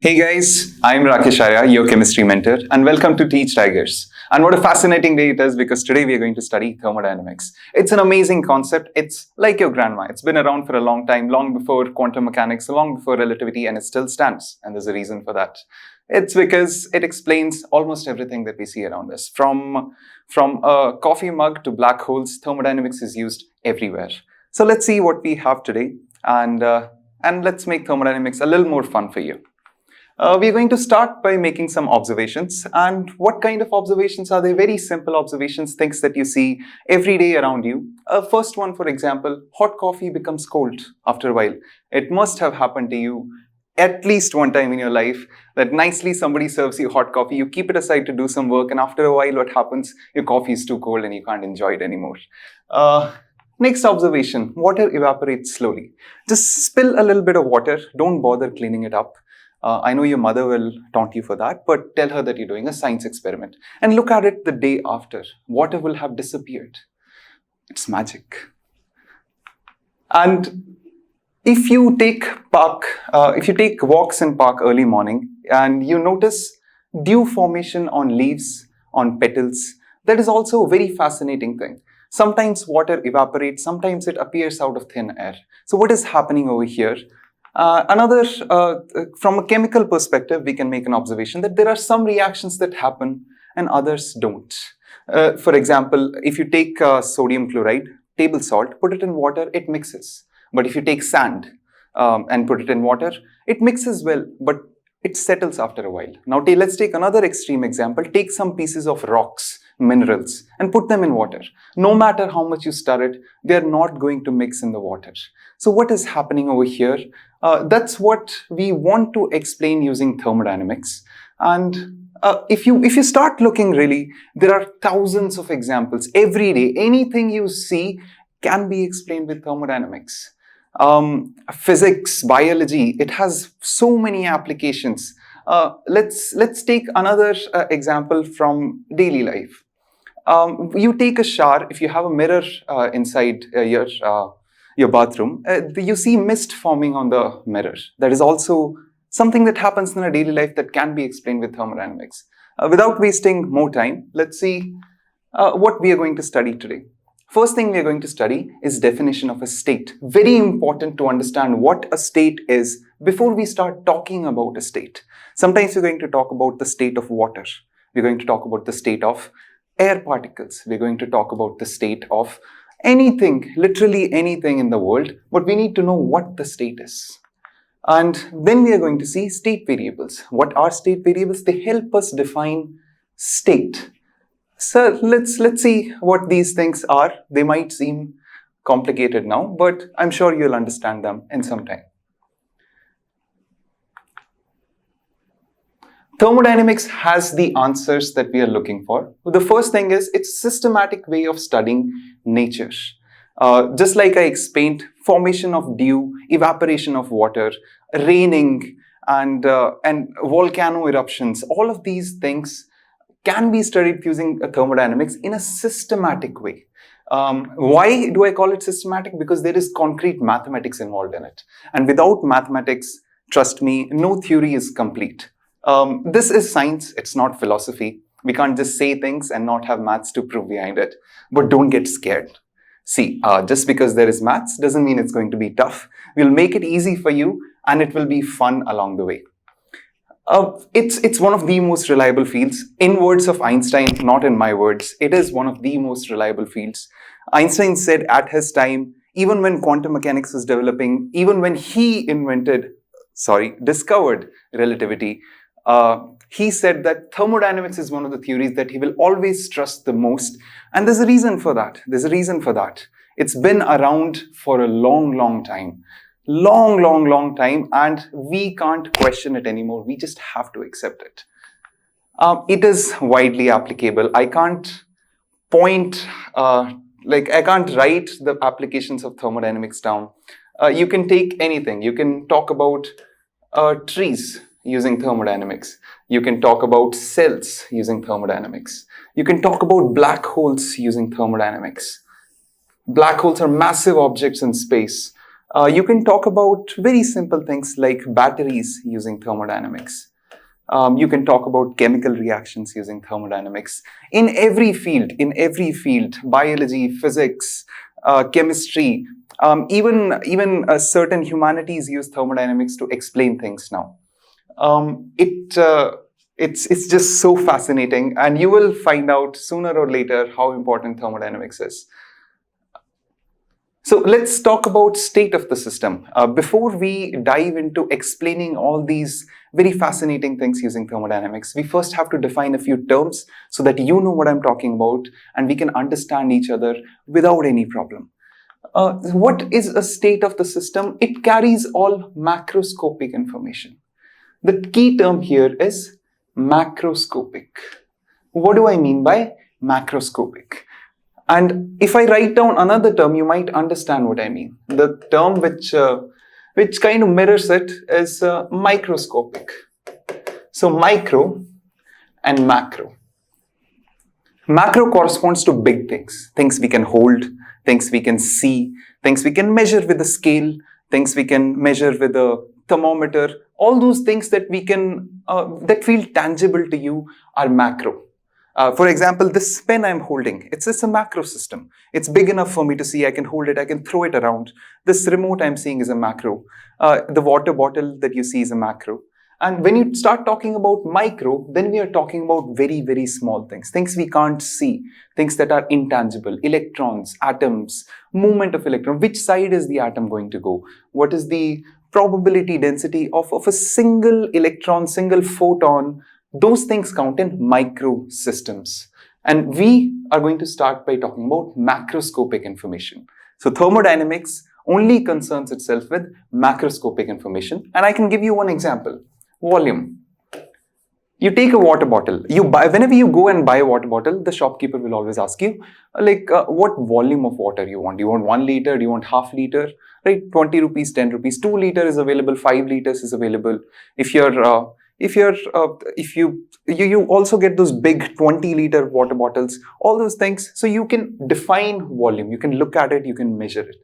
Hey guys, I'm Rakesh, your chemistry mentor, and welcome to Teach Tigers. And what a fascinating day it is because today we are going to study thermodynamics. It's an amazing concept. It's like your grandma. It's been around for a long time, long before quantum mechanics, long before relativity, and it still stands. And there's a reason for that. It's because it explains almost everything that we see around us. From a coffee mug to black holes, thermodynamics is used everywhere. So let's see what we have today, and let's make thermodynamics a little more fun for you. We're going to start by making some observations. And what kind of observations are they? Very simple observations, things that you see every day around you. First one, for example, hot coffee becomes cold after a while. It must have happened to you at least one time in your life that nicely somebody serves you hot coffee, you keep it aside to do some work, and after a while what happens? Your coffee is too cold and you can't enjoy it anymore. Next observation, water evaporates slowly. Just spill a little bit of water, don't bother cleaning it up. I know your mother will taunt you for that, but tell her that you're doing a science experiment. And look at it the day after. Water will have disappeared. It's magic. And if you take walks in park early morning and you notice dew formation on leaves, on petals, that is also a very fascinating thing. Sometimes water evaporates, sometimes it appears out of thin air. So what is happening over here? From a chemical perspective, we can make an observation that there are some reactions that happen and others don't. For example, if you take sodium chloride, table salt, put it in water, it mixes. But if you take sand and put it in water, it mixes well, but it settles after a while. Now let's take another extreme example. Take some pieces of rocks, minerals, and put them in water. No matter how much you stir it, they are not going to mix in the water. So what is happening over here? That's what we want to explain using thermodynamics. And if you start looking really, there are thousands of examples every day. Anything you see can be explained with thermodynamics. Physics, biology, it has so many applications. Let's take another example from daily life. You take a shower. If you have a mirror inside your bathroom, you see mist forming on the mirror. That is also something that happens in our daily life that can be explained with thermodynamics. Without wasting more time, let's see what we are going to study today. First thing we are going to study is definition of a state. Very important to understand what a state is before we start talking about a state. Sometimes we're going to talk about the state of water. We're going to talk about the state of air particles. We're going to talk about the state of anything, literally anything in the world, but we need to know what the state is. And then we are going to see state variables. What are state variables? They help us define state. So let's see what these things are. They might seem complicated now, but I'm sure you'll understand them in some time. Thermodynamics has the answers that we are looking for. The first thing is it's a systematic way of studying nature. Just like I explained, formation of dew, evaporation of water, raining, and volcano eruptions, all of these things can be studied using thermodynamics in a systematic way. Why do I call it systematic? Because there is concrete mathematics involved in it. And without mathematics, trust me, no theory is complete. This is science, it's not philosophy. We can't just say things and not have maths to prove behind it. But don't get scared. See, just because there is maths doesn't mean it's going to be tough. We'll make it easy for you and it will be fun along the way. It's one of the most reliable fields. In words of Einstein, not in my words, it is one of the most reliable fields. Einstein said at his time, even when quantum mechanics was developing, even when he discovered relativity, he said that thermodynamics is one of the theories that he will always trust the most. And there's a reason for that. It's been around for a long time. Long time, and we can't question it anymore. We just have to accept it. It is widely applicable. I can't I can't write the applications of thermodynamics down. You can take anything. You can talk about trees using thermodynamics. You can talk about cells using thermodynamics. You can talk about black holes using thermodynamics. Black holes are massive objects in space. You can talk about very simple things like batteries using thermodynamics. You can talk about chemical reactions using thermodynamics. In every field, biology, physics, chemistry, even certain humanities use thermodynamics to explain things now. It's just so fascinating, and you will find out sooner or later how important thermodynamics is. So let's talk about state of the system. Before we dive into explaining all these very fascinating things using thermodynamics, we first have to define a few terms so that you know what I'm talking about and we can understand each other without any problem. What is a state of the system? It carries all macroscopic information. The key term here is macroscopic. What do I mean by macroscopic? And if I write down another term, you might understand what I mean. The term which kind of mirrors it is microscopic. So micro and macro. Macro corresponds to big things, things we can hold, things we can see, things we can measure with a scale, things we can measure with a thermometer. All those things that we can that feel tangible to you are macro. For example, this pen I'm holding, it's a macro system. It's big enough for me to see. I can hold it, I can throw it around. This remote I'm seeing is a macro. The water bottle that you see is a macro. And when you start talking about micro, then we are talking about very, very small things, things we can't see, things that are intangible, electrons, atoms, movement of electron. Which side is the atom going to go? What is the probability density of a single electron, single photon? Those things count in micro systems. And we are going to start by talking about macroscopic information. So thermodynamics only concerns itself with macroscopic information. And I can give you one example. Volume. You take a water bottle. Whenever you go and buy a water bottle, the shopkeeper will always ask you, what volume of water you want. Do you want 1 liter? Do you want half liter? Right? 20 rupees, 10 rupees. 2 liter is available. 5 liters is available. If you also get those big 20-liter water bottles, all those things. So you can define volume. You can look at it. You can measure it.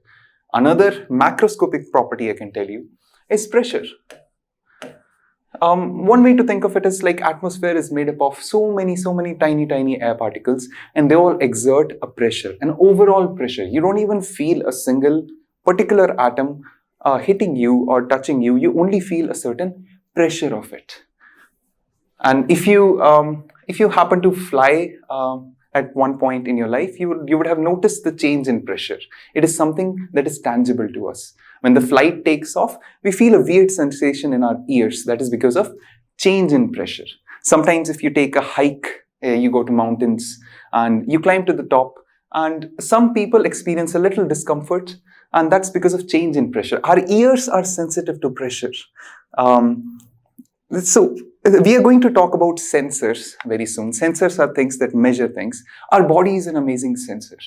Another macroscopic property I can tell you is pressure. One way to think of it is like atmosphere is made up of so many tiny air particles, and they all exert a pressure, an overall pressure. You don't even feel a single particular atom hitting you or touching you. You only feel a certain pressure of it. And if you happen to fly at one point in your life, you would have noticed the change in pressure. It is something that is tangible to us. When the flight takes off, we feel a weird sensation in our ears. That is because of change in pressure. Sometimes if you take a hike, you go to mountains and you climb to the top, and some people experience a little discomfort, and that's because of change in pressure. Our ears are sensitive to pressure. So we are going to talk about sensors very soon. Sensors are things that measure things. Our body is an amazing sensor.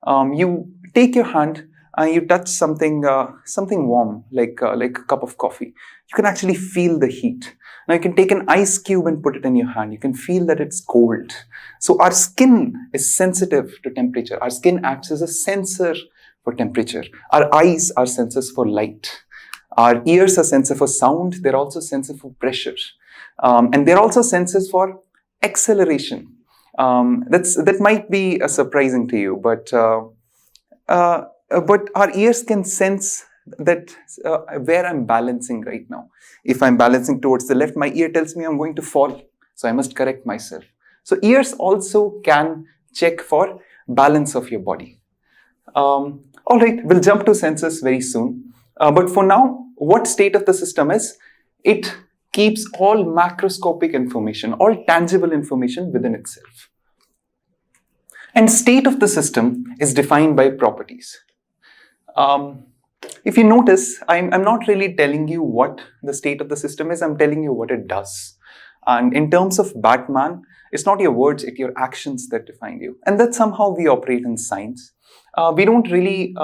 You take your hand and you touch something warm, like a cup of coffee. You can actually feel the heat. Now you can take an ice cube and put it in your hand. You can feel that it's cold. So our skin is sensitive to temperature. Our skin acts as a sensor for temperature. Our eyes are sensors for light. Our ears are sensors for sound. They're also sensors for pressure. And they're also sensors for acceleration. That might be surprising to you, but our ears can sense that where I'm balancing right now. If I'm balancing towards the left, my ear tells me I'm going to fall, so I must correct myself. So ears also can check for balance of your body. All right, we'll jump to sensors very soon. But for now, what state of the system is? It keeps all macroscopic information, all tangible information within itself. And state of the system is defined by properties. If you notice, I'm not really telling you what the state of the system is, I'm telling you what it does. And in terms of Batman, it's not your words, it's your actions that define you. And that's somehow we operate in science. We don't really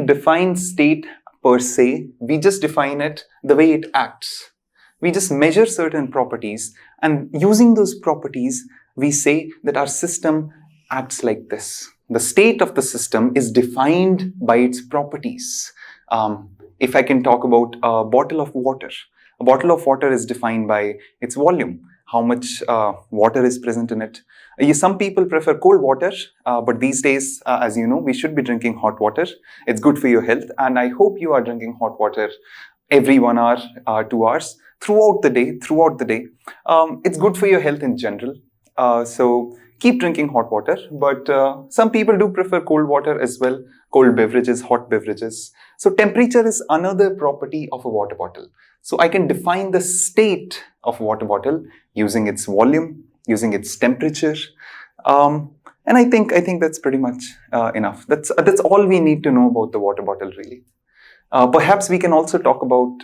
define state per se, we just define it the way it acts. We just measure certain properties, and using those properties, we say that our system acts like this. The state of the system is defined by its properties. If I can talk about a bottle of water is defined by its volume, how much water is present in it. Some people prefer cold water, but these days, as you know, we should be drinking hot water. It's good for your health, and I hope you are drinking hot water every 1 hour, 2 hours, throughout the day. It's good for your health in general. So keep drinking hot water, but some people do prefer cold water as well, cold beverages, hot beverages. So temperature is another property of a water bottle. So I can define the state of a water bottle using its volume, using its temperature. And I think that's pretty much enough. That's all we need to know about the water bottle, really. Perhaps we can also talk about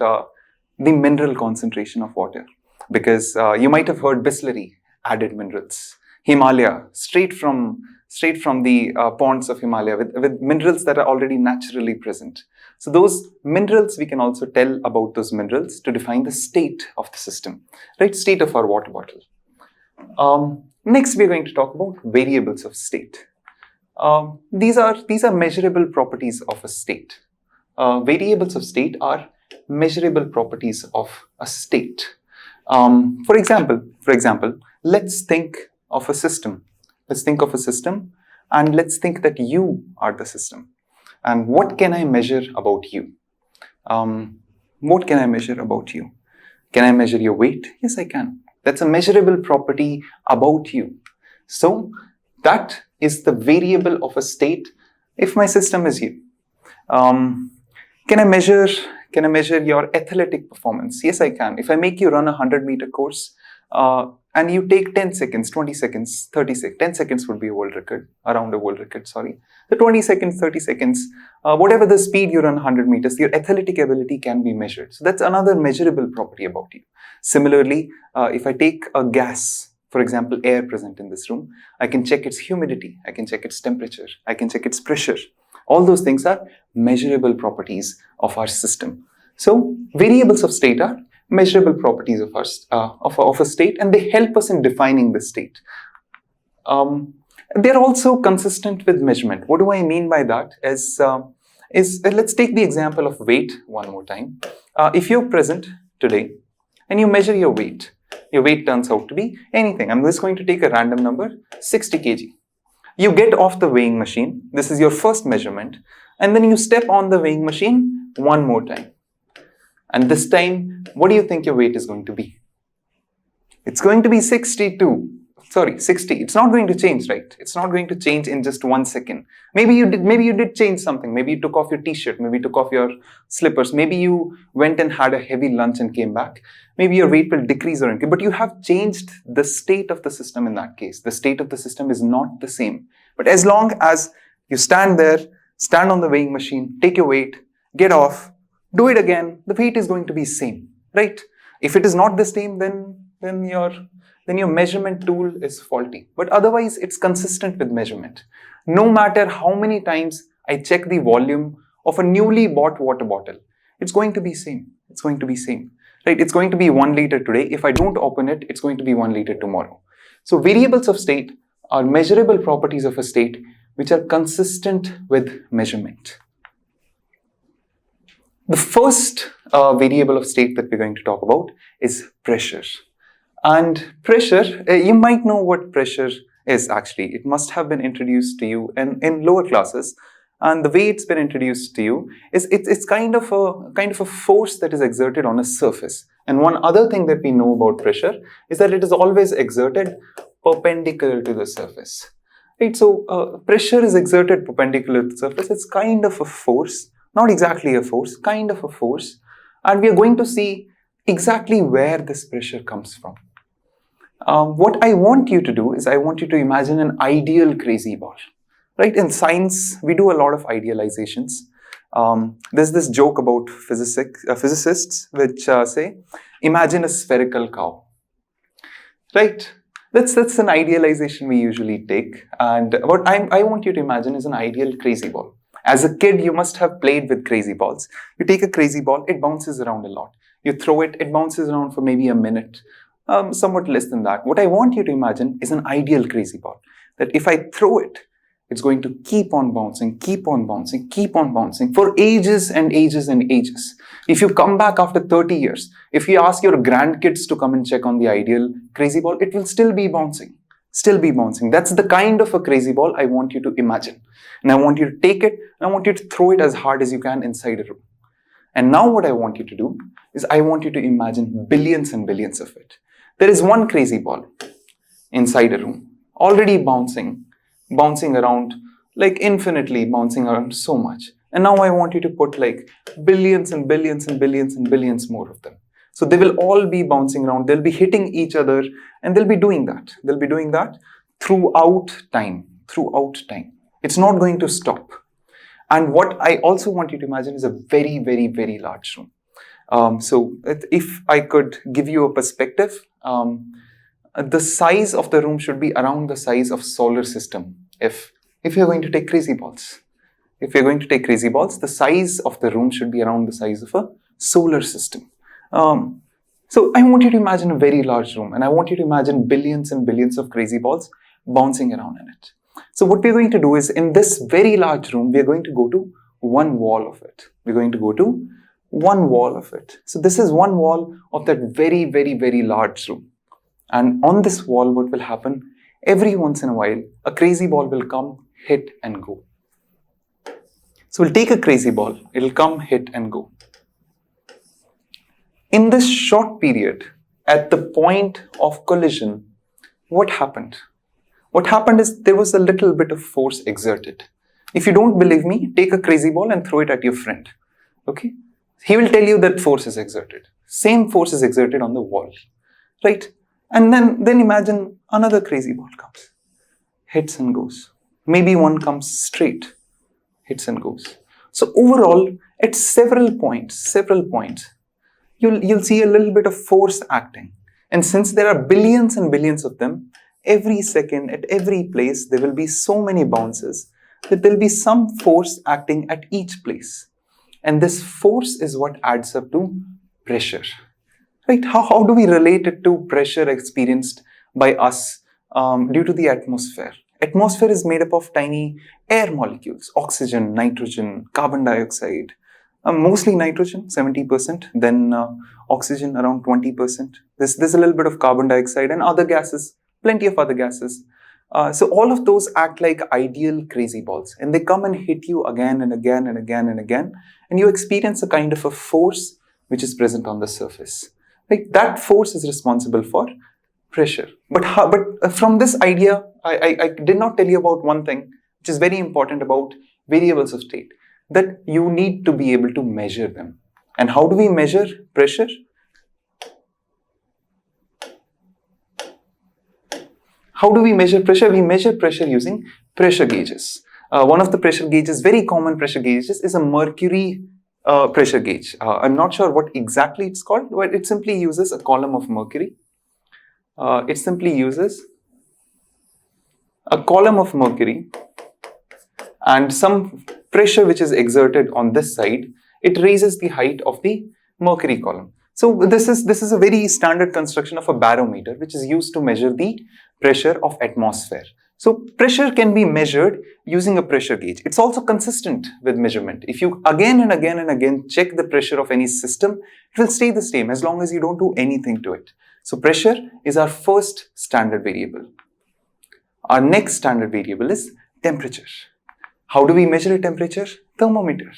the mineral concentration of water, because you might have heard Bisleri, added minerals. Himalaya, straight from the ponds of Himalaya, with minerals that are already naturally present. So those minerals, we can also tell about those minerals to define the state of the system, right? State of our water bottle. Next, we're going to talk about variables of state. These are measurable properties of a state. Variables of state are measurable properties of a state. For example, let's think of a system. And let's think that you are the system. And what can I measure about you? What can I measure about you? Can I measure your weight? Yes, I can. That's a measurable property about you. So that is the variable of a state if my system is you. Can I measure your athletic performance? Yes, I can. If I make you run a 100-meter course, and you take 10 seconds, 20 seconds, 30 seconds, 10 seconds would be a world record, around a world record, sorry. The 20 seconds, 30 seconds, whatever the speed you run 100 meters, your athletic ability can be measured. So that's another measurable property about you. Similarly, if I take a gas, for example, air present in this room, I can check its humidity, I can check its temperature, I can check its pressure. All those things are measurable properties of our system. So variables of state are measurable properties of a state, and they help us in defining the state. They're also consistent with measurement. What do I mean by that? Let's take the example of weight one more time. If you're present today and you measure your weight turns out to be anything. I'm just going to take a random number, 60 kg. You get off the weighing machine. This is your first measurement. And then you step on the weighing machine one more time. And this time, what do you think your weight is going to be? It's going to be 60. It's not going to change, right? It's not going to change in just 1 second. Maybe you did change something. Maybe you took off your t-shirt. Maybe you took off your slippers. Maybe you went and had a heavy lunch and came back. Maybe your weight will decrease or increase. But you have changed the state of the system in that case. The state of the system is not the same. But as long as you stand there, stand on the weighing machine, take your weight, get off, do it again, the weight is going to be same, right? If it is not the same, then your measurement tool is faulty. But otherwise, it's consistent with measurement. No matter how many times I check the volume of a newly bought water bottle, it's going to be same. It's going to be same, right? It's going to be 1 liter today. If I don't open it, it's going to be 1 liter tomorrow. So variables of state are measurable properties of a state which are consistent with measurement. The first variable of state that we're going to talk about is pressure. And pressure, you might know what pressure is actually. It must have been introduced to you in lower classes. And the way it's been introduced to you is it's kind of a force that is exerted on a surface. And one other thing that we know about pressure is that it is always exerted perpendicular to the surface. Right? So pressure is exerted perpendicular to the surface. It's kind of a force. Not exactly a force, kind of a force. And we are going to see exactly where this pressure comes from. What I want you to do is I want you to imagine an ideal crazy ball. Right? In science, we do a lot of idealizations. There's this joke about physicists which say, imagine a spherical cow. Right? That's an idealization we usually take. And what I want you to imagine is an ideal crazy ball. As a kid, you must have played with crazy balls. You take a crazy ball, it bounces around a lot. You throw it, it bounces around for maybe a minute, somewhat less than that. What I want you to imagine is an ideal crazy ball. That if I throw it, It's going to keep on bouncing, keep on bouncing, keep on bouncing for ages and ages and ages. If you come back after 30 years, if you ask your grandkids to come and check on the ideal crazy ball, it will still be bouncing. Still be bouncing. That's the kind of a crazy ball I want you to imagine. And I want you to take it and I want you to throw it as hard as you can inside a room. And now what I want you to do is I want you to imagine billions and billions of it. There is one crazy ball inside a room, already bouncing around, like infinitely bouncing around so much. And now I want you to put like billions and billions and billions and billions more of them. So they will all be bouncing around, they'll be hitting each other, and they'll be doing that. They'll be doing that throughout time. It's not going to stop. And what I also want you to imagine is a very, very, very large room. So if I could give you a perspective, the size of the room should be around the size of solar system. If you're going to take crazy balls, the size of the room should be around the size of a solar system. So I want you to imagine a very large room, and I want you to imagine billions and billions of crazy balls bouncing around in it. So what we're going to do is, in this very large room, we're going to go to one wall of it. So this is one wall of that very, very, very large room. And on this wall, what will happen? Every once in a while, a crazy ball will come, hit and go. So we'll take a crazy ball, it'll come, hit and go. In this short period, at the point of collision, what happened? What happened is there was a little bit of force exerted. If you don't believe me, take a crazy ball and throw it at your friend. Okay? He will tell you that force is exerted. Same force is exerted on the wall. Right? And then imagine another crazy ball comes. Hits and goes. Maybe one comes straight. Hits and goes. So overall, at several points, you'll see a little bit of force acting. And since there are billions and billions of them, every second, at every place, there will be so many bounces that there will be some force acting at each place. And this force is what adds up to pressure. Right? How do we relate it to pressure experienced by us due to the atmosphere? Atmosphere is made up of tiny air molecules, oxygen, nitrogen, carbon dioxide, mostly nitrogen, 70%, then oxygen around 20%. There's a little bit of carbon dioxide and other gases, plenty of other gases. So all of those act like ideal crazy balls, and they come and hit you again and again and again and again, and you experience a kind of a force which is present on the surface. Like that force is responsible for pressure. But from this idea, I did not tell you about one thing which is very important about variables of state, that you need to be able to measure them. And how do we measure pressure? How do we measure pressure? We measure pressure using pressure gauges. One of the pressure gauges, very common pressure gauges, is a Mercury pressure gauge. I'm not sure what exactly it's called, but it simply uses a column of mercury. It simply uses a column of mercury and some pressure which is exerted on this side. It raises the height of the mercury column. So this is a very standard construction of a barometer which is used to measure the pressure of atmosphere. So pressure can be measured using a pressure gauge. It's also consistent with measurement. If you again and again and again check the pressure of any system, it will stay the same as long as you don't do anything to it. So pressure is our first standard variable. Our next standard variable is temperature. How do we measure a temperature? Thermometer.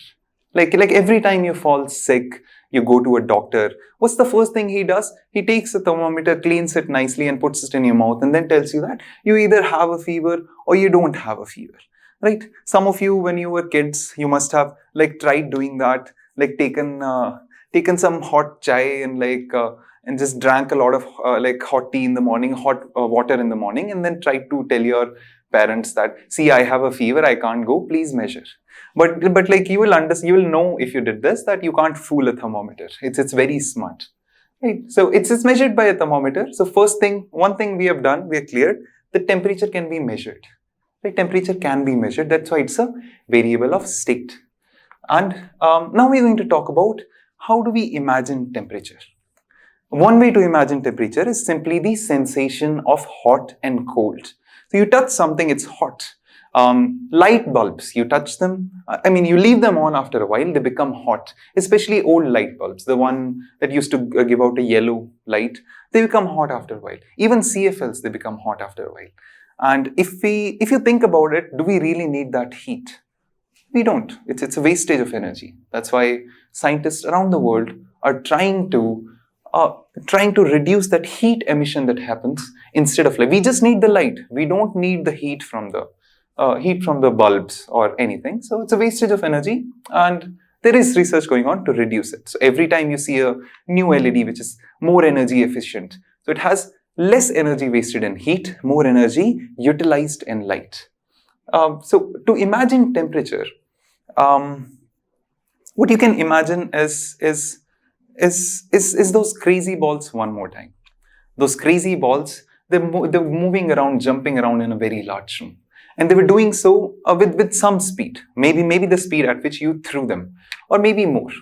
Like every time you fall sick, you go to a doctor, what's the first thing he does? He takes a thermometer, cleans it nicely and puts it in your mouth and then tells you that you either have a fever or you don't have a fever, right? Some of you, when you were kids, you must have tried doing that, taken some hot chai and just drank a lot of hot tea in the morning, hot water in the morning, and then tried to tell your parents that, see, I have a fever, I can't go, please measure. But you will know if you did this that you can't fool a thermometer. It's very smart, right? So it's measured by a thermometer. So one thing we have done, we are cleared, the temperature can be measured. Right? Temperature can be measured. That's why it's a variable of state. And now we're going to talk about how do we imagine temperature. One way to imagine temperature is simply the sensation of hot and cold. So you touch something, it's hot. Light bulbs, you touch them, you leave them on after a while, they become hot. Especially old light bulbs, the one that used to give out a yellow light, they become hot after a while. Even CFLs, they become hot after a while. And if you think about it, do we really need that heat? We don't. It's a wastage of energy. That's why scientists around the world are trying to reduce that heat emission that happens instead of light. We just need the light. We don't need the heat from the bulbs or anything. So it's a wastage of energy, and there is research going on to reduce it. So every time you see a new LED which is more energy efficient, so it has less energy wasted in heat, more energy utilized in light. So to imagine temperature, what you can imagine is those crazy balls one more time. Those crazy balls, they're moving around, jumping around in a very large room. And they were doing so with some speed. Maybe the speed at which you threw them. Or maybe more.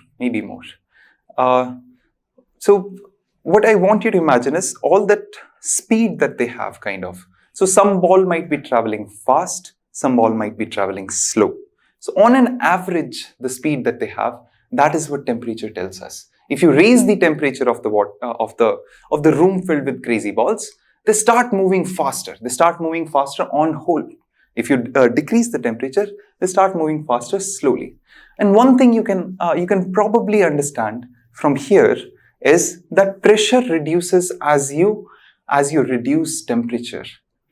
So what I want you to imagine is all that speed that they have, kind of. So some ball might be traveling fast, some ball might be traveling slow. So on an average, the speed that they have, that is what temperature tells us. If you raise the temperature of the room filled with crazy balls, they start moving faster. They start moving faster on whole. If you decrease the temperature, they start moving faster slowly. And one thing you can probably understand from here is that pressure reduces as you reduce temperature.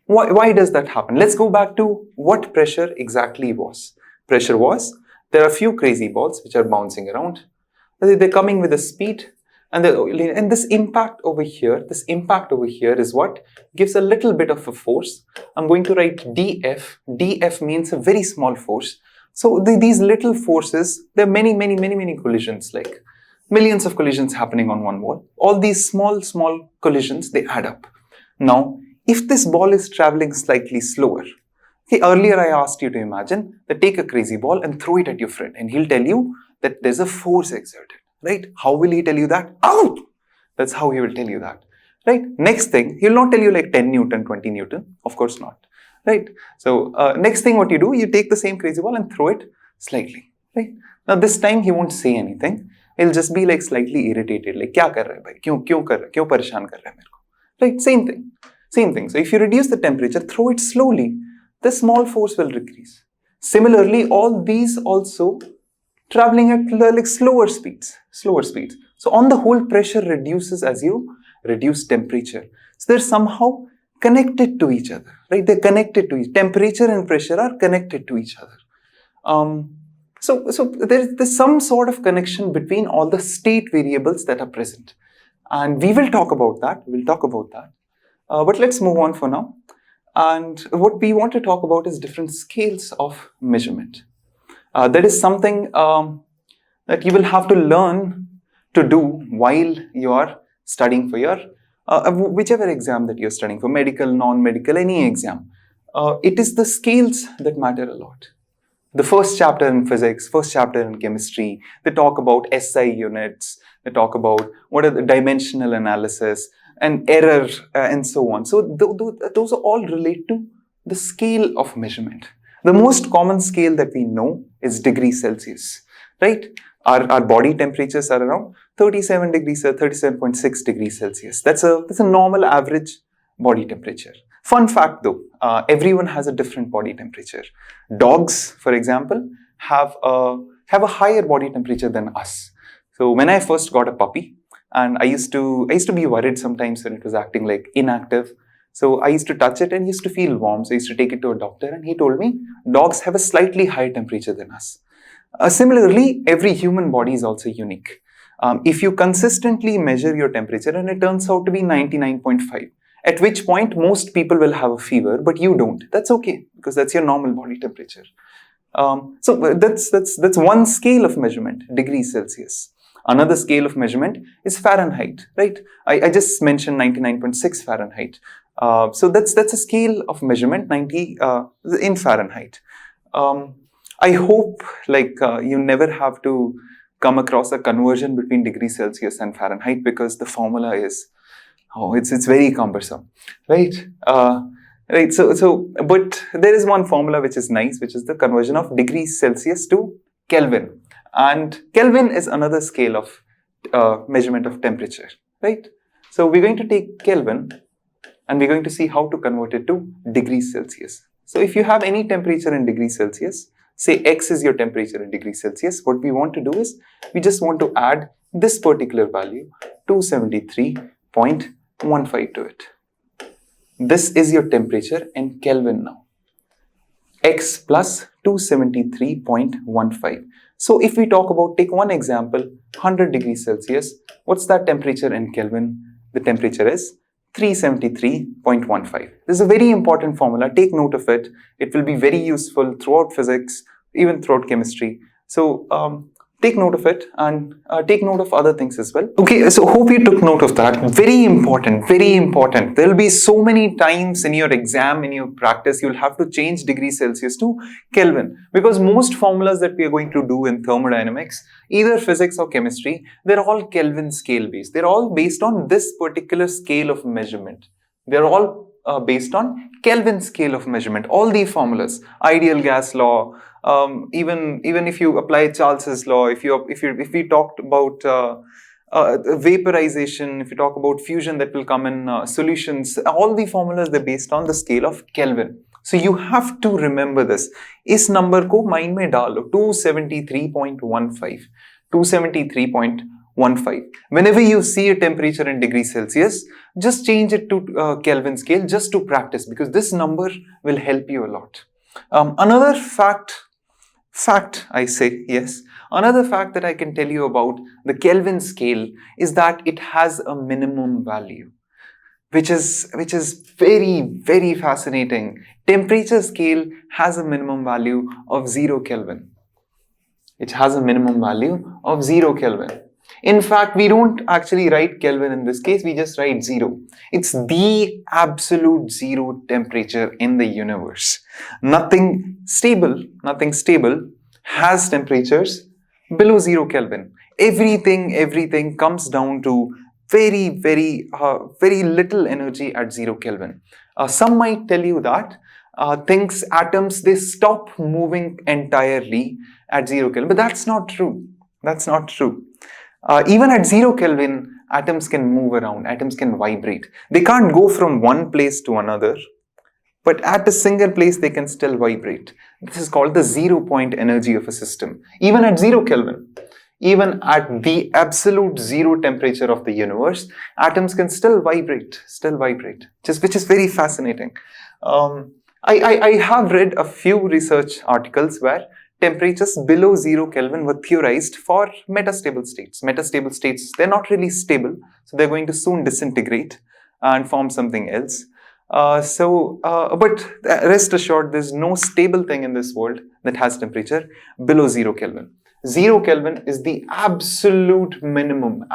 Why does that happen? Let's go back to what pressure exactly was. Pressure was, there are a few crazy balls which are bouncing around. They're coming with a speed, and this impact over here is what gives a little bit of a force. I'm going to write dF. dF means a very small force. So these little forces, there are many collisions, like millions of collisions happening on one wall. All these small collisions, they add up. Now, if this ball is traveling slightly slower, okay, earlier I asked you to imagine that take a crazy ball and throw it at your friend, and he'll tell you that there's a force exerted, right? How will he tell you that? Ow! That's how he will tell you that, right? Next thing, he'll not tell you like 10 Newton, 20 Newton. Of course not, right? So next thing what you do, you take the same crazy ball and throw it slightly, right? Now this time he won't say anything. He'll just be like slightly irritated, like क्या कर रहा है भाई? क्यों कर रहा है? क्यों परेशान कर रहा है मेरे को? Right? Same thing. So if you reduce the temperature, throw it slowly, the small force will decrease. Similarly, all these also traveling at like slower speeds. So on the whole, pressure reduces as you reduce temperature. So they're somehow connected to each other, right? They're connected to temperature and pressure are connected to each other. So there's some sort of connection between all the state variables that are present, and we will talk about that. But let's move on for now. And what we want to talk about is different scales of measurement. That is something that you will have to learn to do while you are studying for your whichever exam that you're studying for, medical, non-medical, any exam. It is the scales that matter a lot. The first chapter in physics, first chapter in chemistry, they talk about SI units, they talk about what are the dimensional analysis and error and so on. So those are all relate to the scale of measurement. The most common scale that we know is degrees Celsius, right? Our body temperatures are around 37 degrees, 37.6 degrees Celsius. That's a normal average body temperature. Fun fact though, everyone has a different body temperature. Dogs, for example, have a higher body temperature than us. So when I first got a puppy, and I used to be worried sometimes when it was acting like inactive. So I used to touch it and it used to feel warm. So I used to take it to a doctor, and he told me dogs have a slightly higher temperature than us. Similarly, every human body is also unique. If you consistently measure your temperature and it turns out to be 99.5, at which point most people will have a fever, but you don't. That's okay, because that's your normal body temperature. So that's one scale of measurement, degrees Celsius. Another scale of measurement is Fahrenheit, right? I just mentioned 99.6 Fahrenheit. So that's a scale of measurement, 90 in Fahrenheit. I hope you never have to come across a conversion between degrees Celsius and Fahrenheit, because the formula is, it's very cumbersome, right? Right, but there is one formula which is nice, which is the conversion of degrees Celsius to Kelvin. And Kelvin is another scale of measurement of temperature, right? So we're going to take Kelvin and we're going to see how to convert it to degrees Celsius. So if you have any temperature in degrees Celsius, say X is your temperature in degrees Celsius, what we want to do is, we just want to add this particular value, 273.15 to it. This is your temperature in Kelvin now. X plus 273.15. So if we talk about, take one example, 100 degrees Celsius, what's that temperature in Kelvin? The temperature is 373.15. This is a very important formula. Take note of it. It will be very useful throughout physics, even throughout chemistry. So take note of it and take note of other things as well. Okay, so hope you took note of that. Very important, very important. There will be so many times in your exam, in your practice, you'll have to change degrees Celsius to Kelvin, because most formulas that we are going to do in thermodynamics, either physics or chemistry, they're all Kelvin scale based. They're all based on this particular scale of measurement. They're all based on Kelvin scale of measurement. All the formulas, ideal gas law, even if you apply Charles's law, if we talked about vaporization, if you talk about fusion that will come in solutions, all the formulas, they're based on the scale of Kelvin. So you have to remember this. इस number को mind में डालो, 273.15. 273.15. Whenever you see a temperature in degrees Celsius, just change it to Kelvin scale just to practice, because this number will help you a lot. Another fact I say, yes, another fact that I can tell you about the Kelvin scale is that it has a minimum value, which is very, very fascinating. Temperature scale has a minimum value of 0 Kelvin. It has a minimum value of 0 Kelvin. In fact, we don't actually write Kelvin in this case, we just write 0. It's the absolute zero temperature in the universe. Nothing stable has temperatures below 0 Kelvin. Everything comes down to very little energy at 0 Kelvin. Some might tell you that atoms, they stop moving entirely at 0 Kelvin, but that's not true. That's not true. Even at 0 Kelvin, atoms can move around, atoms can vibrate. They can't go from one place to another, but at a single place they can still vibrate. This is called the 0 point energy of a system. Even at 0 Kelvin, even at the absolute zero temperature of the universe, atoms can still vibrate, which is very fascinating. I have read a few research articles where temperatures below 0 Kelvin were theorized for metastable states. Metastable states, they're not really stable, so they're going to soon disintegrate and form something else. But rest assured, there's no stable thing in this world that has temperature below 0 Kelvin. 0 Kelvin is the absolute minimum.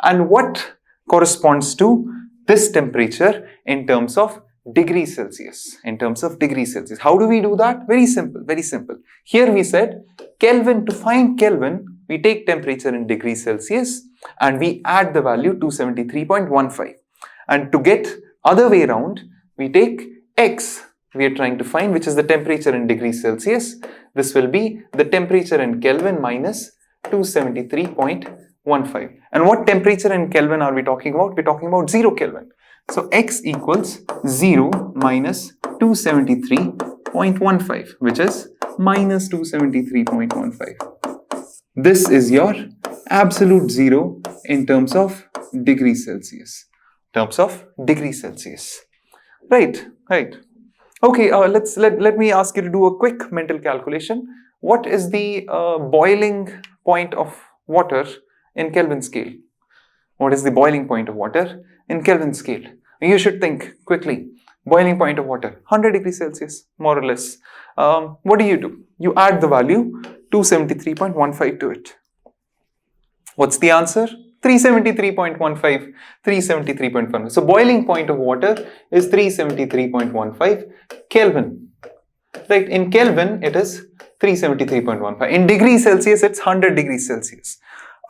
And what corresponds to this temperature in terms of degrees Celsius, How do we do that? Very simple. Here we said Kelvin, to find Kelvin, we take temperature in degrees Celsius and we add the value 273.15. And to get other way around, we take X we are trying to find, which is the temperature in degrees Celsius. This will be the temperature in Kelvin minus 273.15. And what temperature in Kelvin are we talking about? We're talking about 0 Kelvin. So X equals 0 minus 273.15, which is minus 273.15. This is your absolute zero in terms of degrees Celsius. Right. Okay, let me ask you to do a quick mental calculation. What is the boiling point of water in Kelvin scale? What is the boiling point of water in Kelvin scale? You should think quickly. Boiling point of water, 100 degrees Celsius, more or less. What do? You add the value 273.15 to it. What's the answer? 373.15, 373.15. So boiling point of water is 373.15 Kelvin. Right, in Kelvin it is 373.15. In degrees Celsius it's 100 degrees Celsius.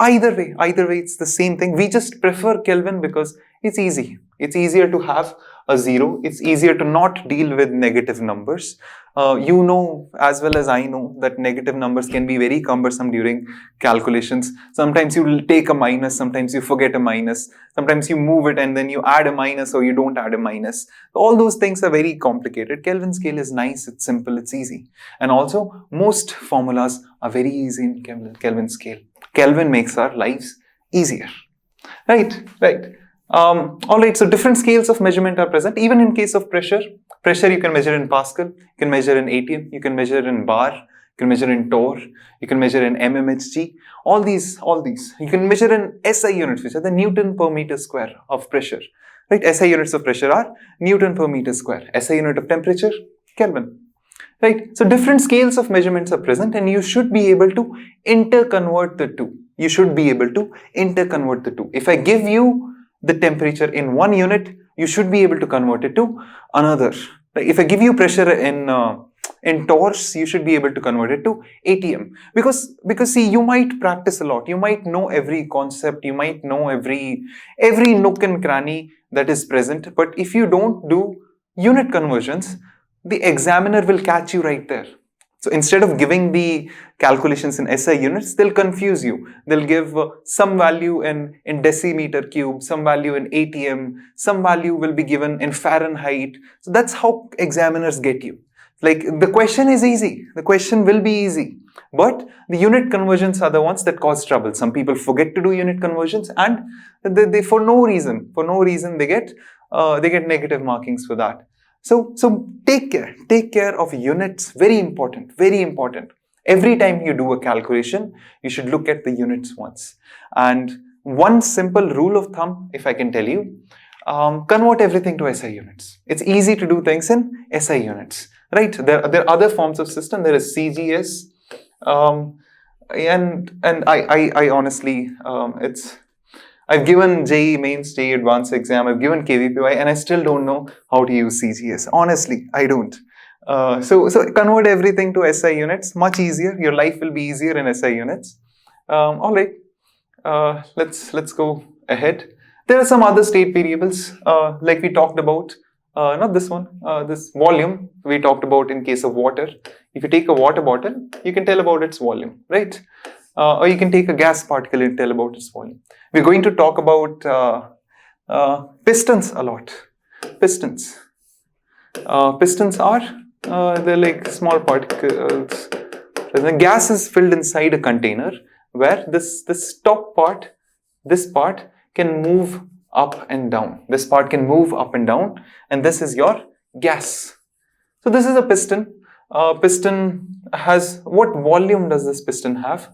Either way it's the same thing. We just prefer Kelvin because It's easy. It's easier to have a 0. It's easier to not deal with negative numbers. You know as well as I know that negative numbers can be very cumbersome during calculations. Sometimes you will take a minus, sometimes you forget a minus, sometimes you move it and then you add a minus or you don't add a minus. All those things are very complicated. Kelvin scale is nice, it's simple, it's easy. And also most formulas are very easy in Kelvin scale. Kelvin makes our lives easier. Right. All right, so different scales of measurement are present. Even in case of pressure you can measure in Pascal, you can measure in ATM, you can measure in bar, you can measure in torr, you can measure in mmHg. All these. You can measure in SI units, which are the Newton per meter square of pressure. Right, SI units of pressure are Newton per meter square. SI unit of temperature, Kelvin. Right, so different scales of measurements are present and you should be able to interconvert the two. If I give you the temperature in one unit, you should be able to convert it to another. If I give you pressure in torrs, you should be able to convert it to ATM. Because see, you might practice a lot. You might know every concept. You might know every nook and cranny that is present. But if you don't do unit conversions, the examiner will catch you right there. So instead of giving the calculations in SI units, they'll confuse you. They'll give some value in decimeter cube, some value in ATM, some value will be given in Fahrenheit. So that's how examiners get you. Like, the question is easy. The question will be easy. But the unit conversions are the ones that cause trouble. Some people forget to do unit conversions and they for no reason they get negative markings for that. So take care of units. Very important. Every time you do a calculation, you should look at the units once. And one simple rule of thumb, if I can tell you, convert everything to SI units. It's easy to do things in SI units, right? There are other forms of system. There is CGS, and I honestly, I've given JEE Mains, JEE Advanced exam, I've given KVPY, and I still don't know how to use CGS. Honestly, I don't. So convert everything to SI units, much easier. Your life will be easier in SI units. All right, let's go ahead. There are some other state variables, like we talked about. Not this one, this volume we talked about in case of water. If you take a water bottle, you can tell about its volume, right? Or you can take a gas particle and tell about its volume. We're going to talk about pistons a lot. Pistons are they're like small particles. The gas is filled inside a container where this top part, this part can move up and down. This part can move up and down, and this is your gas. So this is a piston. Piston has, what volume does this piston have?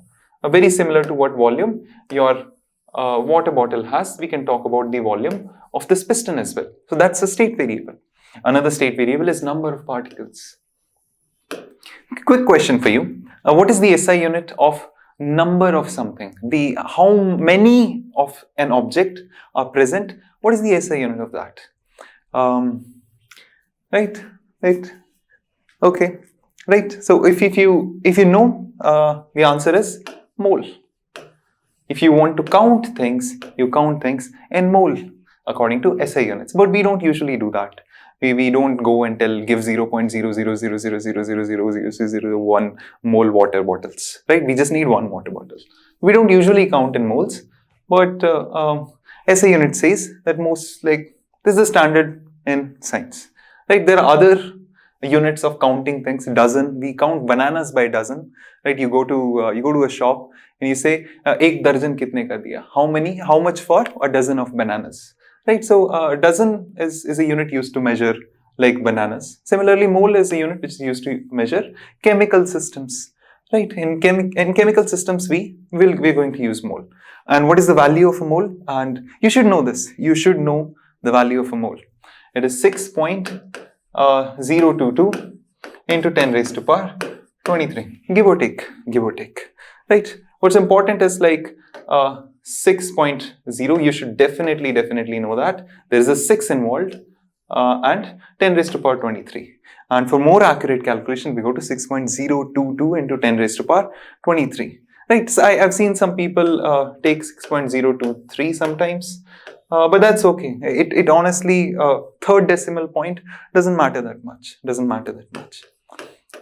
Very similar to what volume your water bottle has. We can talk about the volume of this piston as well. So that's a state variable. Another state variable is number of particles. Quick question for you. What is the SI unit of number of something? How many of an object are present? What is the SI unit of that? Right. Okay. Right. So if you know, the answer is mole. If you want to count things, you count things in mole according to SI units. But we don't usually do that. We don't go and give 0.00000000001 mole water bottles, right? We just need one water bottle. We don't usually count in moles, but SI unit says that most, like, this is the standard in science, right? There are other units of counting things. Dozen, we count bananas by dozen, right? You go to a shop and you say, "Ek darjan kitne ka diya?" How much for a dozen of bananas? Right, so a dozen is a unit used to measure like bananas. Similarly, mole is a unit which is used to measure chemical systems. Right, in chemical systems, we're going to use mole. And what is the value of a mole? And you should know this. You should know the value of a mole. It is 6.022 into 10 raised to power 23. Give or take. Right. What's important is like 6.0, you should definitely know that. There is a 6 involved and 10 raised to power 23. And for more accurate calculation, we go to 6.022 into 10 raised to power 23. Right, so I've seen some people take 6.023 sometimes. But that's okay. It honestly, third decimal point doesn't matter that much. Doesn't matter that much.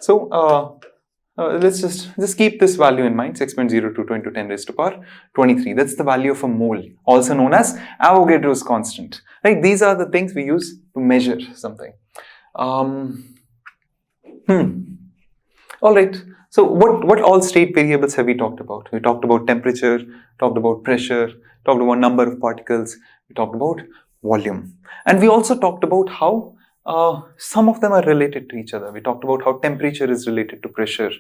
So let's just keep this value in mind, 6.02 into 10 raised to power 23. That's the value of a mole, also known as Avogadro's constant. Right? These are the things we use to measure something. All right. So what all state variables have we talked about? We talked about temperature, talked about pressure, talked about number of particles, we talked about volume. And we also talked about how some of them are related to each other. We talked about how temperature is related to pressure.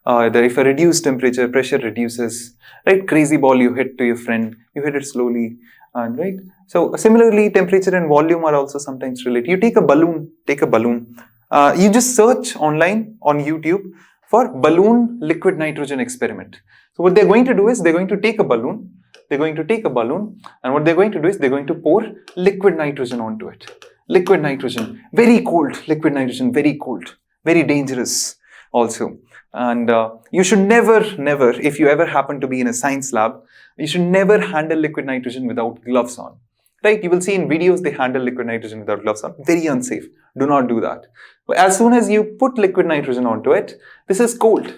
That if I reduce temperature, pressure reduces. Right? Crazy ball you hit to your friend, you hit it slowly. And right. So similarly, temperature and volume are also sometimes related. You take a balloon, you just search online on YouTube for balloon liquid nitrogen experiment. So what they're going to do is they're going to take a balloon, and what they're going to do is they're going to pour liquid nitrogen onto it. Liquid nitrogen, very cold, liquid nitrogen, very cold, very dangerous also. And you should never, if you ever happen to be in a science lab, you should never handle liquid nitrogen without gloves on. Right? You will see in videos they handle liquid nitrogen without gloves on. Very unsafe. Do not do that. But as soon as you put liquid nitrogen onto it, this is cold.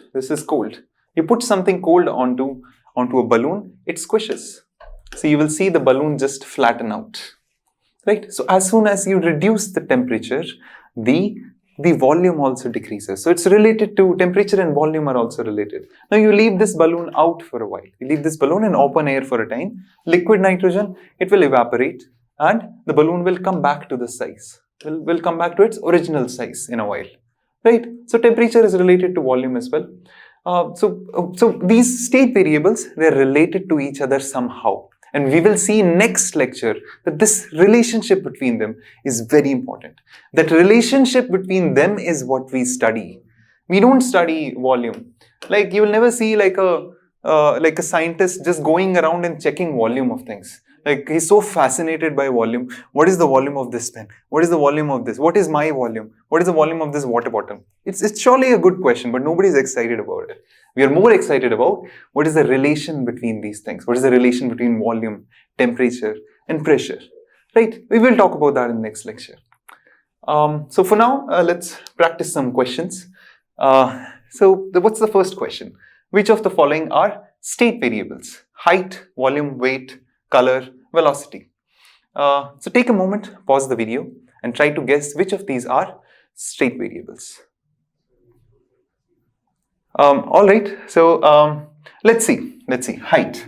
You put something cold onto a balloon, it squishes. So you will see the balloon just flatten out. Right? So as soon as you reduce the temperature, the volume also decreases. So it's related to temperature and volume are also related. Now you leave this balloon out for a while. You leave this balloon in open air for a time. Liquid nitrogen, it will evaporate and the balloon will come back to the size. Will come back to its original size in a while. Right? So temperature is related to volume as well. So these state variables, they're related to each other somehow. And we will see in next lecture that this relationship between them is very important. That relationship between them is what we study. We don't study volume. Like you will never see like a scientist just going around and checking volume of things. Like he's so fascinated by volume. What is the volume of this pen? What is the volume of this? What is my volume? What is the volume of this water bottle? It's surely a good question, but nobody's excited about it. We are more excited about what is the relation between these things. What is the relation between volume, temperature, and pressure? Right? We will talk about that in the next lecture. So for now, let's practice some questions. What's the first question? Which of the following are state variables? Height, volume, weight, color, velocity. So take a moment, pause the video, and try to guess which of these are state variables. All right, so let's see, height.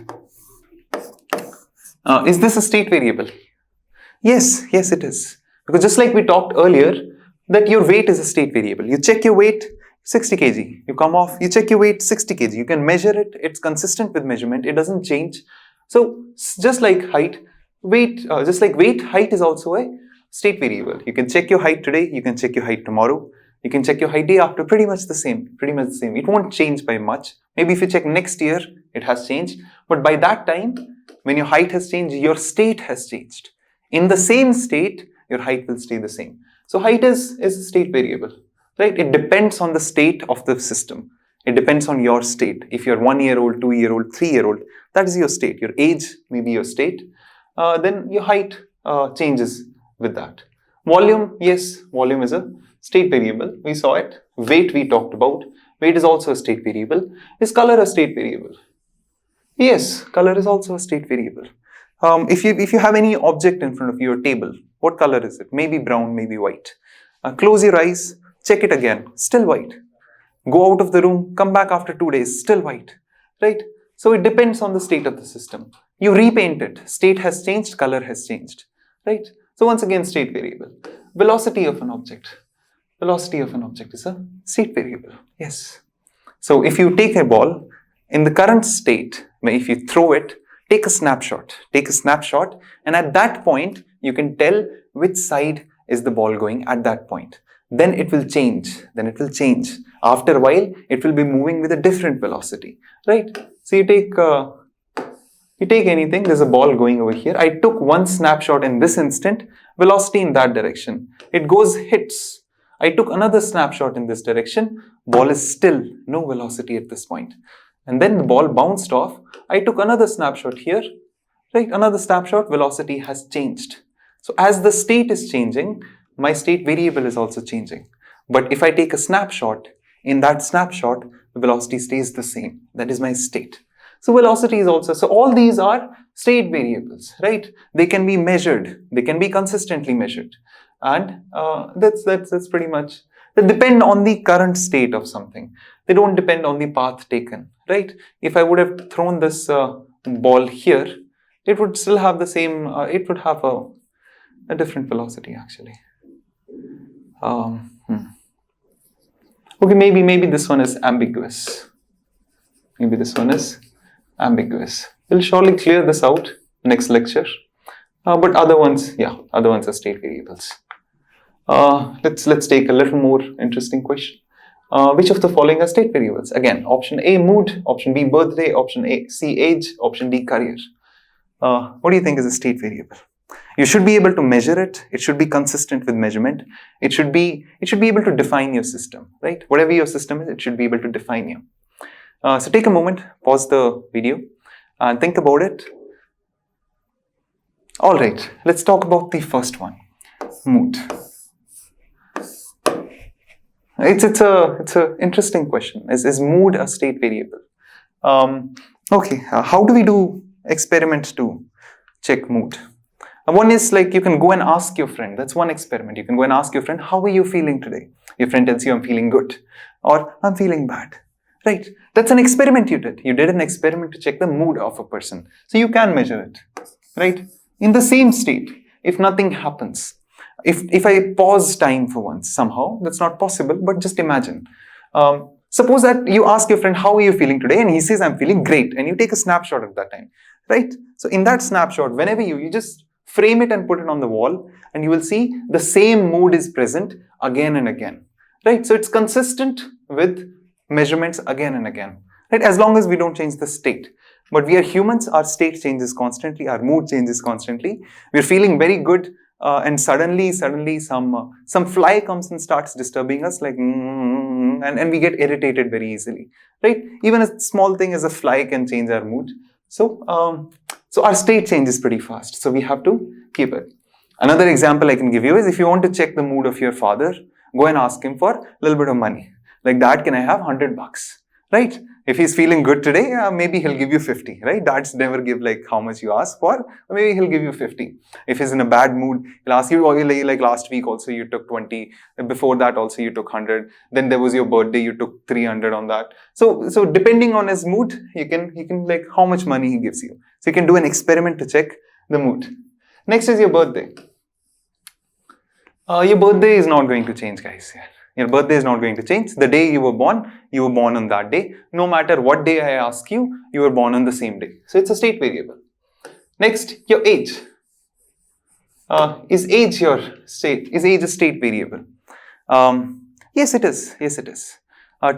Is this a state variable? Yes, it is. Because just like we talked earlier, that your weight is a state variable. You check your weight, 60 kg. You come off, you check your weight, 60 kg. You can measure it, it's consistent with measurement, it doesn't change. So just like height, weight is also a state variable. You can check your height today, you can check your height tomorrow. You can check your height day after, pretty much the same. It won't change by much. Maybe if you check next year, it has changed. But by that time, when your height has changed, your state has changed. In the same state, your height will stay the same. So height is a state variable, right? It depends on the state of the system. It depends on your state. If you're 1 year old, 2 year old, 3 year old, that is your state. Your age may be your state. Then your height changes with that. Volume, yes, volume is a state variable. We saw it. Weight we talked about. Weight is also a state variable. Is color a state variable? Yes, color is also a state variable. If you have any object in front of you, a table, what color is it? Maybe brown, maybe white. Close your eyes, check it again, still white. Go out of the room, come back after 2 days, still white, right? So it depends on the state of the system. You repaint it, state has changed, color has changed, right? So once again, state variable. Velocity of an object. Velocity of an object is a state variable, yes. So if you take a ball, in the current state, if you throw it, take a snapshot, and at that point, you can tell which side is the ball going at that point. Then it will change, After a while, it will be moving with a different velocity, right? So you take anything, there's a ball going over here. I took one snapshot in this instant, velocity in that direction. It goes, hits. I took another snapshot in this direction, ball is still no velocity at this point. And then the ball bounced off. I took another snapshot here, right? Another snapshot, velocity has changed. So as the state is changing, my state variable is also changing. But if I take a snapshot, in that snapshot, the velocity stays the same. That is my state. So velocity is also, so all these are state variables, right? They can be measured. They can be consistently measured. And that's pretty much, they depend on the current state of something. They don't depend on the path taken, right? If I would have thrown this ball here, it would still have the same, it would have a different velocity actually. Okay, maybe this one is ambiguous. Maybe this one is ambiguous. We'll surely clear this out next lecture. But other ones, yeah, other ones are state variables. Let's take a little more interesting question. Which of the following are state variables? Again, option A, mood, option B, birthday, option C, age, option D, career. What do you think is a state variable? You should be able to measure it. It should be consistent with measurement. It should be able to define your system, right? Whatever your system is, it should be able to define you. So take a moment, pause the video, and think about it. All right, let's talk about the first one, mood. It's a interesting question. Is mood a state variable? Okay, how do we do experiments to check mood? One is like you can go and ask your friend. That's one experiment. You can go and ask your friend, how are you feeling today? Your friend tells you, I'm feeling good, or I'm feeling bad, right? That's an experiment you did. You did an experiment to check the mood of a person. So you can measure it, right? In the same state, if nothing happens, if I pause time for once, somehow, that's not possible, but just imagine. Suppose that you ask your friend, how are you feeling today? And he says, I'm feeling great. And you take a snapshot at that time, right? So in that snapshot, whenever you just frame it and put it on the wall, and you will see the same mood is present again and again, right? So it's consistent with measurements again and again, right? As long as we don't change the state. But we are humans, our state changes constantly, our mood changes constantly. We're feeling very good, and suddenly some fly comes and starts disturbing us, like, and we get irritated very easily, right? Even a small thing as a fly can change our mood. So our state changes pretty fast. So we have to keep it. Another example I can give you is if you want to check the mood of your father, go and ask him for a little bit of money. Like, Dad, can I have $100? Right? If he's feeling good today, maybe he'll give you 50, right? Dads never give like how much you ask for, or maybe he'll give you 50. If he's in a bad mood, he'll ask you, like last week also you took 20, before that also you took 100, then there was your birthday, you took 300 on that. So depending on his mood, you can like how much money he gives you. So you can do an experiment to check the mood. Next is your birthday. Your birthday is not going to change, guys. Your birthday is not going to change. The day you were born on that day. No matter what day I ask you, you were born on the same day. So it's a state variable. Next, your age. Is age your state? Is age a state variable? Yes, it is. Yes, it is.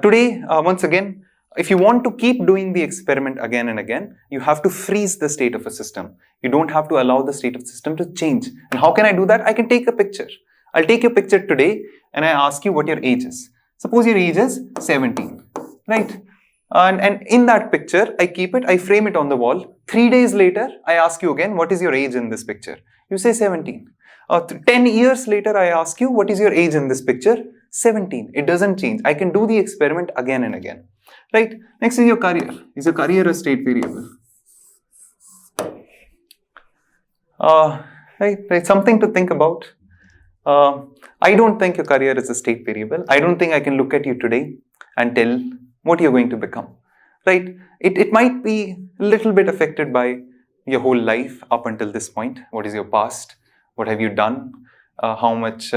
Today, once again, if you want to keep doing the experiment again and again, you have to freeze the state of a system. You don't have to allow the state of the system to change. And how can I do that? I can take a picture. I'll take your picture today and I ask you what your age is. Suppose your age is 17, right? And in that picture, I frame it on the wall. 3 days later, I ask you again, what is your age in this picture? You say 17. 10 years later, I ask you, what is your age in this picture? 17. It doesn't change. I can do the experiment again and again, right? Next is your career. Is your career a state variable? Right, something to think about. I don't think your career is a state variable. I don't think I can look at you today and tell what you're going to become, right? It might be a little bit affected by your whole life up until this point. What is your past? What have you done? How much,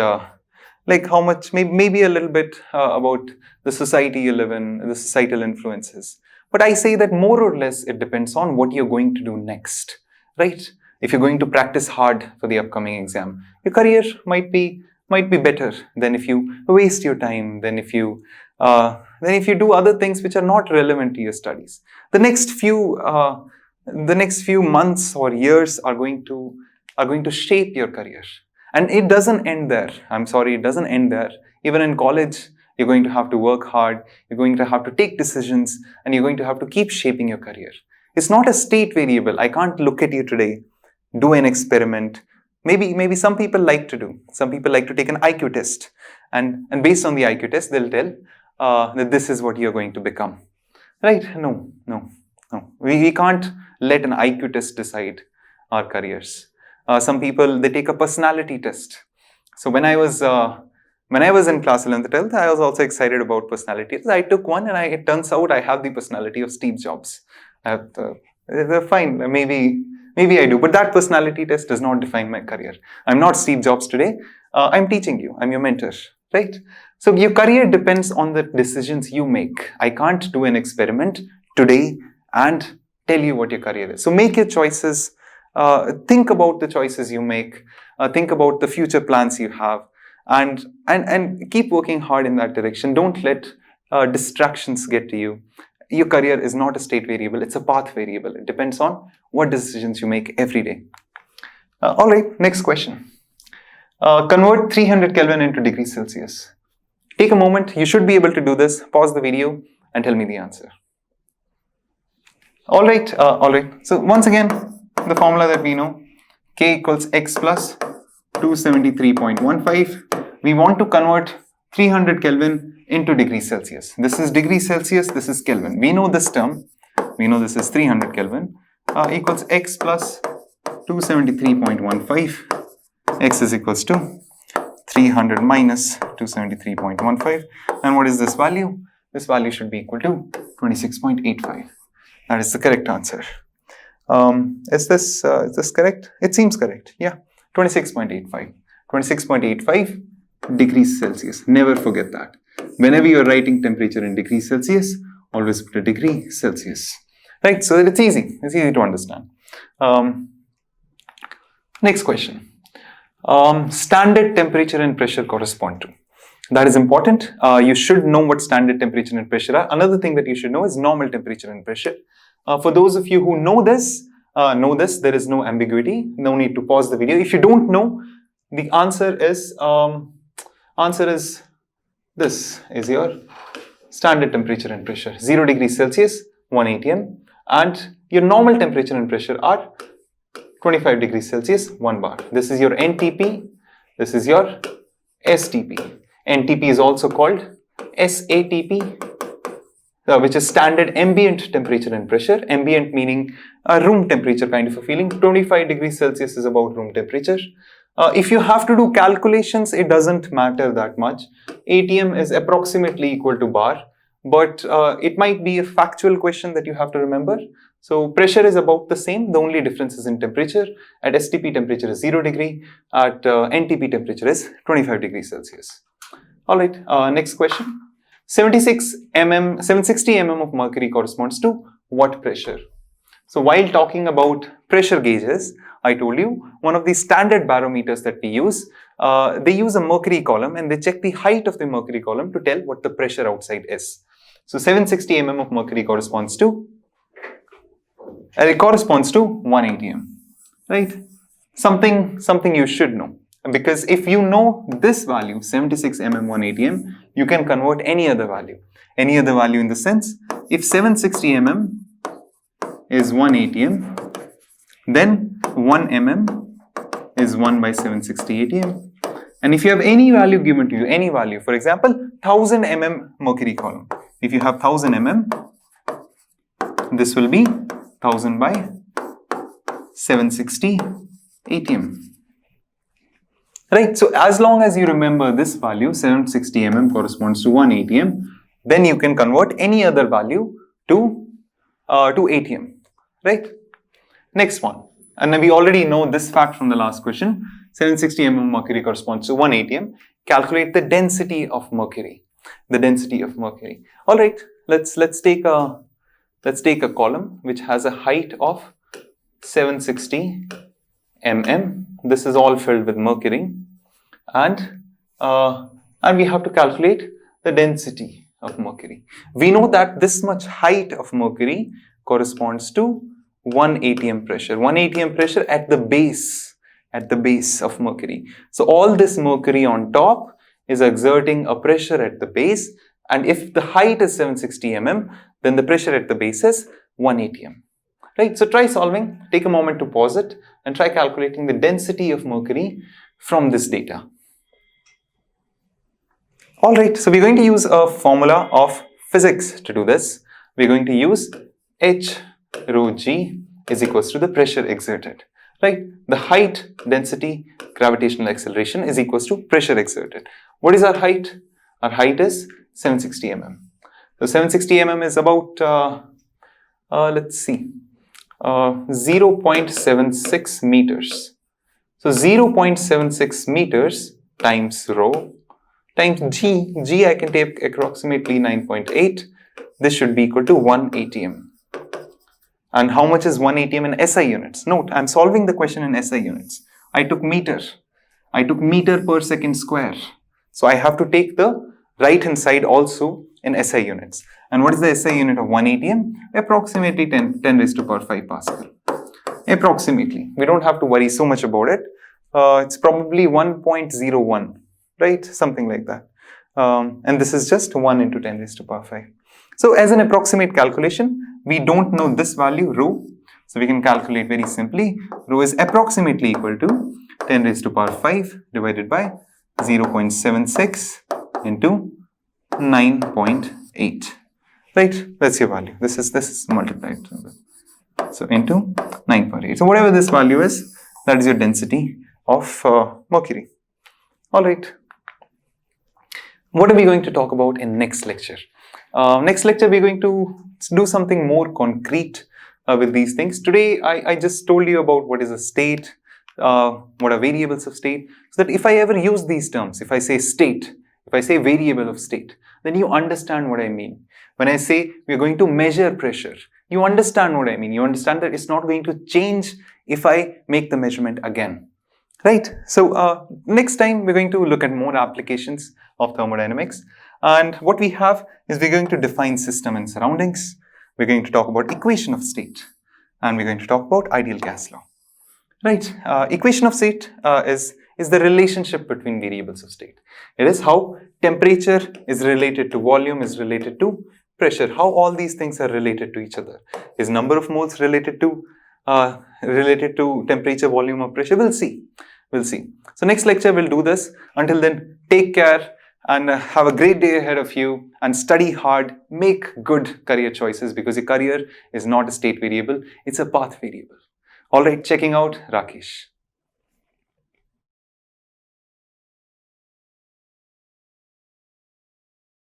maybe a little bit about the society you live in, the societal influences. But I say that more or less it depends on what you're going to do next, right? If you're going to practice hard for the upcoming exam, your career might be better than if you waste your time, than if you do other things which are not relevant to your studies. The next few months or years are going to shape your career, and it doesn't end there. I'm sorry, it doesn't end there. Even in college, you're going to have to work hard. You're going to have to take decisions, and you're going to have to keep shaping your career. It's not a state variable. I can't look at you today, do an experiment. Maybe some people like to do. Some people like to take an IQ test. And based on the IQ test, they'll tell that this is what you're going to become. Right? No. We can't let an IQ test decide our careers. Some people, they take a personality test. So when I was in class 11th, 12th, I was also excited about personalities. I took one and it turns out I have the personality of Steve Jobs. Fine, maybe I do. But that personality test does not define my career. I'm not Steve Jobs today. I'm teaching you. I'm your mentor, right? So your career depends on the decisions you make. I can't do an experiment today and tell you what your career is. So make your choices. Think about the choices you make. Think about the future plans you have. And keep working hard in that direction. Don't let distractions get to you. Your career is not a state variable, it's a path variable. It depends on what decisions you make every day. All right, next question. Convert 300 Kelvin into degrees Celsius. Take a moment, you should be able to do this. Pause the video and tell me the answer. All right. So once again, the formula that we know, K equals X plus 273.15. We want to convert 300 Kelvin into degrees Celsius. This is degrees Celsius, this is Kelvin. We know this term. We know this is 300 Kelvin equals X plus 273.15. X is equals to 300 minus 273.15. And what is this value? This value should be equal to 26.85. That is the correct answer. Is this correct? It seems correct. Yeah, 26.85. 26.85 degrees Celsius. Never forget that. Whenever you're writing temperature in degrees Celsius, always put a degree Celsius. Right? So it's easy. It's easy to understand. Next question. Standard temperature and pressure correspond to. That is important. You should know what standard temperature and pressure are. Another thing that you should know is normal temperature and pressure. For those of you who know this, there is no ambiguity. No need to pause the video. If you don't know, the answer is this is your standard temperature and pressure. 0 degrees Celsius, 1 atm. And your normal temperature and pressure are 25 degrees Celsius, 1 bar. This is your NTP. This is your STP. NTP is also called SATP, which is standard ambient temperature and pressure. Ambient meaning room temperature kind of a feeling. 25 degrees Celsius is about room temperature. If you have to do calculations, it doesn't matter that much. ATM is approximately equal to bar, but it might be a factual question that you have to remember. So pressure is about the same. The only difference is in temperature. At STP, temperature is 0 degree. At NTP, temperature is 25 degrees Celsius. All right, next question. 760 mm of mercury corresponds to what pressure? So while talking about pressure gauges, I told you one of the standard barometers that we use, they use a mercury column and they check the height of the mercury column to tell what the pressure outside is. So 760 mm of mercury corresponds to 1 atm, right? Something you should know. Because if you know this value, 76 mm 1 atm, you can convert any other value. Any other value in the sense, if 760 mm is 1 atm, then 1 mm is 1 by 760 atm. And if you have any value given to you, any value, for example, 1000 mm mercury column. If you have 1000 mm, this will be 1000 by 760 atm. Right, so as long as you remember this value, 760 mm corresponds to 1 atm, then you can convert any other value to atm, right? Next one, and we already know this fact from the last question, 760 mm mercury corresponds to 1 atm. Calculate the density of mercury. The density of mercury. All right, let's take a column which has a height of 760 mm. This is all filled with mercury, and we have to calculate the density of mercury. We know that this much height of mercury corresponds to 1 atm pressure. 1 atm pressure at the base of mercury. So all this mercury on top is exerting a pressure at the base, and if the height is 760 mm, then the pressure at the base is 1 atm. right? So try solving, take a moment to pause it and try calculating the density of mercury from this data. All right, so we're going to use a formula of physics to do this. We're going to use H rho G is equals to the pressure exerted, right? The height, density, gravitational acceleration is equals to pressure exerted. What is our height? Our height is 760 mm. So 760 mm is about, let's see, 0.76 meters. So 0.76 meters times rho times G. G I can take approximately 9.8. This should be equal to 1 atm. And how much is 1 atm in SI units? Note, I'm solving the question in SI units. I took meter. I took meter per second square. So I have to take the right hand side also in SI units. And what is the SI unit of 1 atm? Approximately 10 raised to power 5 Pascal. Approximately. We don't have to worry so much about it. It's probably 1.01, right? Something like that. And this is just 1 into 10 raised to power 5. So as an approximate calculation, we don't know this value, rho. So we can calculate very simply. Rho is approximately equal to 10 raised to power 5 divided by 0.76 into 9.8. Right? That's your value. This is multiplied. So into 9.8. So whatever this value is, that is your density of mercury. All right. What are we going to talk about in next lecture? Next lecture, we're going to do something more concrete with these things. Today, I just told you about what is a state, what are variables of state, so that if I ever use these terms, if I say state, if I say variable of state, then you understand what I mean. When I say we're going to measure pressure, you understand what I mean. You understand that it's not going to change if I make the measurement again. Right? So next time we're going to look at more applications of thermodynamics. And what we have is we're going to define system and surroundings. We're going to talk about equation of state. And we're going to talk about ideal gas law. Right? Equation of state is the relationship between variables of state. It is how temperature is related to volume, is related to pressure, how all these things are related to each other. Is number of moles related to temperature, volume, or pressure? We'll see. We'll see. So next lecture we'll do this. Until then, take care and have a great day ahead of you and study hard. Make good career choices because your career is not a state variable, it's a path variable. All right, checking out, Rakesh.